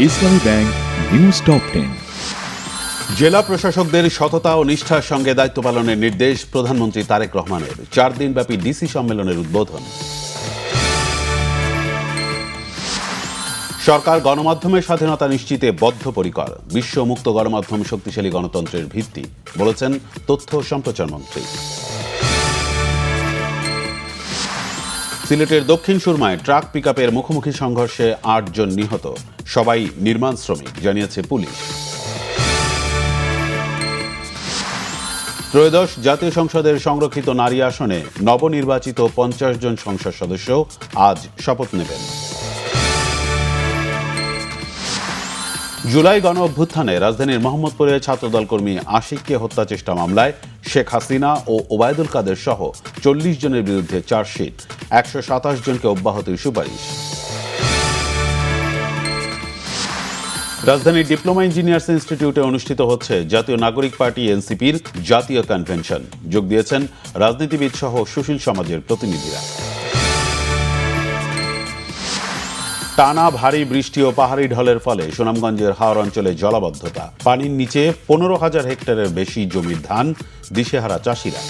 ইসলামী bank news top 10। জেলা প্রশাসকদের সততা ও নিষ্ঠার সঙ্গে দায়িত্ব পালনের নির্দেশ প্রধানমন্ত্রী তারেক রহমানের। 4 দিনব্যাপী ডিসি সম্মেলনের উদ্বোধন। সরকার গণমাধ্যমের স্বাধীনতা নিশ্চিতে বদ্ধপরিকর। বিশ্ব মুক্ত গণমাধ্যম শক্তিশালী গণতন্ত্রের ভিত্তি, বলেছেন তথ্য ও সম্প্রচার মন্ত্রী। সিলেটের দক্ষিণ সুরমায় ট্রাক পিকআপের মুখোমুখি সংঘর্ষে 8 জন নিহত, সবাই নির্মাণ শ্রমিক, জানিয়েছে পুলিশ। ত্রয়োদশ জাতীয় সংসদের সংরক্ষিত নারী আসনে নবনির্বাচিত 50 জন সংসদ সদস্য আজ শপথ নেবেন। জুলাই গণ অভ্যুত্থানে রাজধানীর মোহাম্মদপুরে ছাত্রদল কর্মী আশিককে হত্যা চেষ্টা মামলায় শেখ হাসিনা ও ওবায়দুল কাদের সহ 40 জনের বিরুদ্ধে চার্জশিট, 127 জনকে অব্যাহতির সুপারিশ। রাজধানীর ডিপ্লোমা ইঞ্জিনিয়ার্স ইনস্টিটিউটে অনুষ্ঠিত হচ্ছে জাতীয় নাগরিক পার্টি এনসিপির জাতীয় কনভেনশন। যোগ দিয়েছেন রাজনীতিবিদ সহ সুশীল সমাজের প্রতিনিধিরা। টানা ভারী বৃষ্টি ও পাহাড়ি ঢলের ফলে সুনামগঞ্জের হাওর অঞ্চলে জলাবদ্ধতা, পানির নিচে 15,000 হেক্টরের বেশি জমির ধান, দিশেহারা চাষিরা।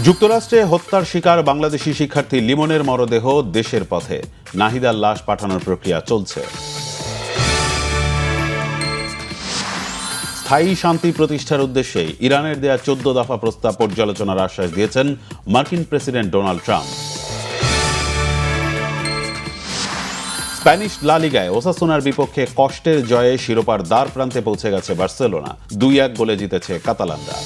যুক্তরাষ্ট্রে হত্যার শিকার বাংলাদেশি শিক্ষার্থী লিমনের মরদেহ দেশের পথে, নাহিদার লাশ পাঠানোর প্রক্রিয়া চলছে। স্থায়ী শান্তি প্রতিষ্ঠার উদ্দেশ্যে ইরানের দেয়া 14 দফা প্রস্তাব পর্যালোচনার আশ্বাস দিয়েছেন মার্কিন প্রেসিডেন্ট ডোনাল্ড ট্রাম্প। স্প্যানিশ লা লিগায় ওসাসুনার বিপক্ষে কষ্টের জয়ে শিরোপার দ্বার প্রান্তে পৌঁছে গেছে বার্সেলোনা। 2-1 গোলে জিতেছে কাতালানরা।